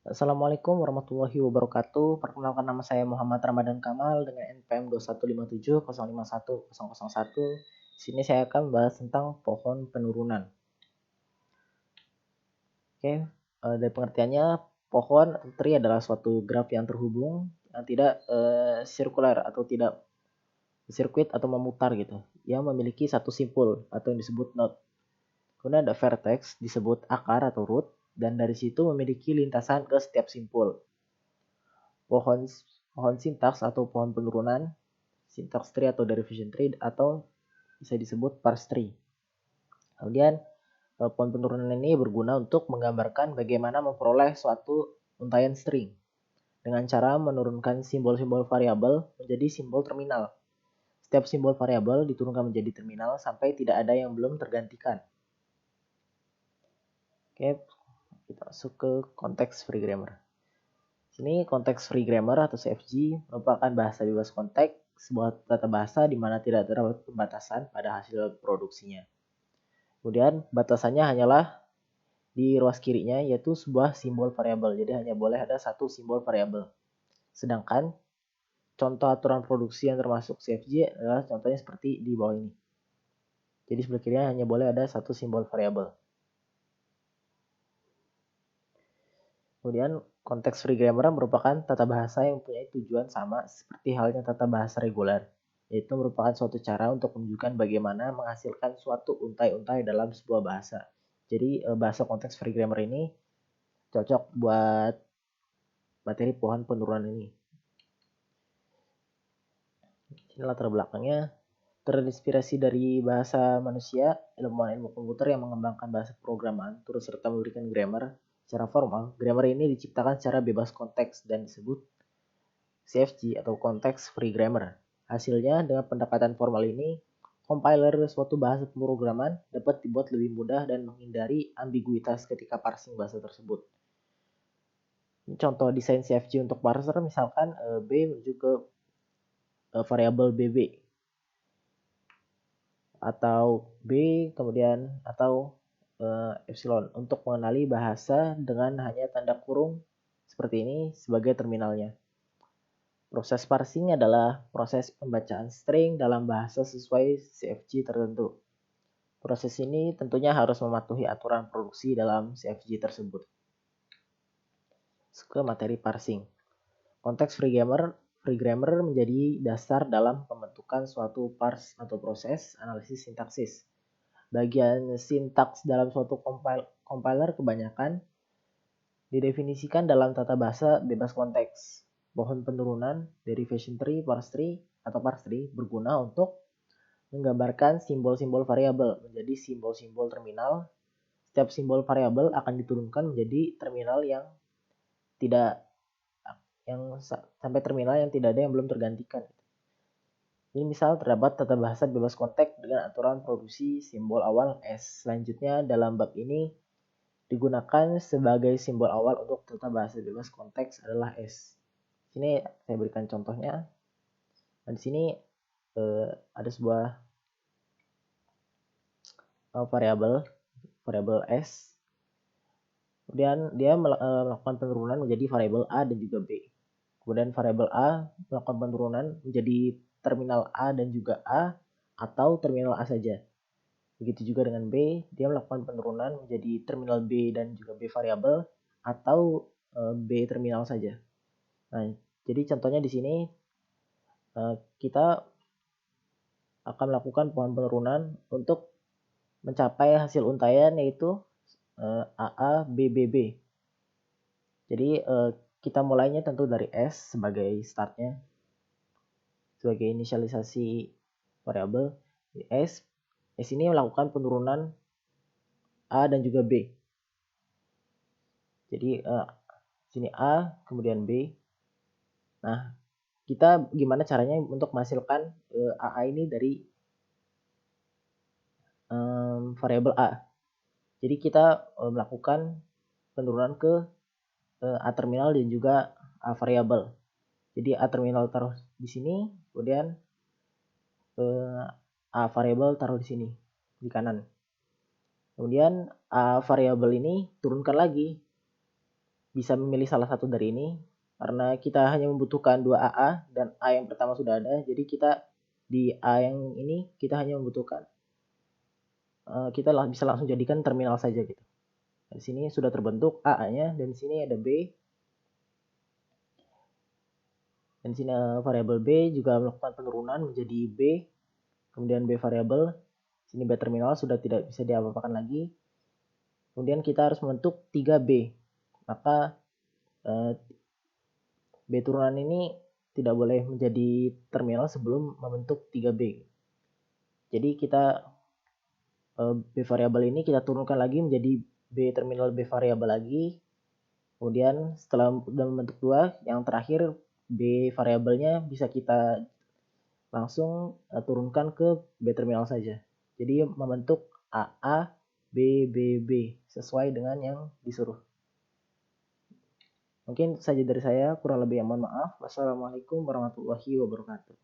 Assalamualaikum warahmatullahi wabarakatuh. Perkenalkan, nama saya Muhammad Ramadan Kamal dengan NPM 21570510001. Di sini saya akan membahas tentang pohon penurunan. Oke, dari pengertiannya, pohon atau tree adalah suatu graf yang terhubung yang tidak sirkular atau tidak sirkuit atau memutar gitu, yang memiliki satu simpul atau yang disebut node. Kemudian ada vertex disebut akar atau root, dan dari situ memiliki lintasan ke setiap simpul. Pohon sintaks atau pohon penurunan, syntax tree atau derivation tree, atau bisa disebut parse tree. Kemudian pohon penurunan ini berguna untuk menggambarkan bagaimana memperoleh suatu untaian string dengan cara menurunkan simbol-simbol variabel menjadi simbol terminal. Setiap simbol variabel diturunkan menjadi terminal sampai tidak ada yang belum tergantikan. Oke, kita masuk ke konteks free grammar. Sini konteks free grammar atau CFG merupakan bahasa bebas konteks, sebuah tata bahasa di mana tidak terdapat pembatasan pada hasil produksinya. Kemudian batasannya hanyalah di ruas kirinya, yaitu sebuah simbol variabel. Jadi hanya boleh ada satu simbol variabel. Sedangkan contoh aturan produksi yang termasuk CFG adalah contohnya seperti di bawah ini. Jadi sebelah kirinya hanya boleh ada satu simbol variabel. Kemudian konteks free grammar merupakan tata bahasa yang mempunyai tujuan sama seperti halnya tata bahasa reguler, yaitu merupakan suatu cara untuk menunjukkan bagaimana menghasilkan suatu untai-untai dalam sebuah bahasa. Jadi bahasa konteks free grammar ini cocok buat materi pohon penurunan ini. Ini latar belakangnya terinspirasi dari bahasa manusia, ilmu komputer yang mengembangkan bahasa programan turut serta memberikan grammar secara formal. Grammar ini diciptakan secara bebas konteks dan disebut CFG atau konteks free grammar. Hasilnya, dengan pendekatan formal ini, compiler suatu bahasa pemrograman dapat dibuat lebih mudah dan menghindari ambiguitas ketika parsing bahasa tersebut. Contoh desain CFG untuk parser misalkan B menuju ke variabel BB atau B kemudian atau epsilon untuk mengenali bahasa dengan hanya tanda kurung seperti ini sebagai terminalnya. Proses parsing adalah proses pembacaan string dalam bahasa sesuai CFG tertentu. Proses ini tentunya harus mematuhi aturan produksi dalam CFG tersebut. Ke materi parsing. Konteks free grammar menjadi dasar dalam pembentukan suatu parse atau proses analisis sintaksis. Bagian sintaks dalam suatu compiler kebanyakan didefinisikan dalam tata bahasa bebas konteks. Pohon penurunan, derivation tree, parse tree berguna untuk menggambarkan simbol-simbol variabel menjadi simbol-simbol terminal. Setiap simbol variabel akan diturunkan menjadi terminal yang sampai terminal yang tidak ada yang belum tergantikan. Ini misal terdapat tata bahasa bebas konteks dengan aturan produksi simbol awal S. Selanjutnya dalam bab ini digunakan sebagai simbol awal untuk tata bahasa bebas konteks adalah S. Sini saya berikan contohnya. Nah, di sini ada sebuah variabel S. Kemudian dia melakukan penurunan menjadi variabel A dan juga B. Kemudian variabel A melakukan penurunan menjadi terminal A dan juga A atau terminal A saja. Begitu juga dengan B, dia melakukan penurunan menjadi terminal B dan juga B variabel atau B terminal saja. Nah, jadi contohnya di sini kita akan melakukan pohon penurunan untuk mencapai hasil untaian yaitu AA BBB. Jadi kita mulainya tentu dari S sebagai startnya, sebagai inisialisasi variabel. S ini melakukan penurunan A dan juga B. Jadi sini A kemudian B. Nah, kita gimana caranya untuk menghasilkan AA ini dari variabel A. Jadi kita melakukan penurunan ke A terminal dan juga A variabel. Jadi A terminal taruh di sini, kemudian A variabel taruh di sini, di kanan. Kemudian A variabel ini turunkan lagi bisa memilih salah satu dari ini karena kita hanya membutuhkan 2 AA dan A yang pertama sudah ada. Jadi kita di A yang ini kita hanya membutuhkan kita bisa langsung jadikan terminal saja gitu. Di sini sudah terbentuk AA-nya dan di sini ada B. Dan di sini variabel B juga melakukan penurunan menjadi B. Kemudian B variabel. Sini B terminal sudah tidak bisa diapa-apakan lagi. Kemudian kita harus membentuk 3B. Maka B turunan ini tidak boleh menjadi terminal sebelum membentuk 3B. Jadi kita B variabel ini kita turunkan lagi menjadi B terminal B variabel lagi. Kemudian setelah sudah membentuk 2, yang terakhir B variabelnya bisa kita langsung turunkan ke B terminal saja. Jadi membentuk AA, B, B, B sesuai dengan yang disuruh. Mungkin saja dari saya, kurang lebih mohon maaf. Wassalamualaikum warahmatullahi wabarakatuh.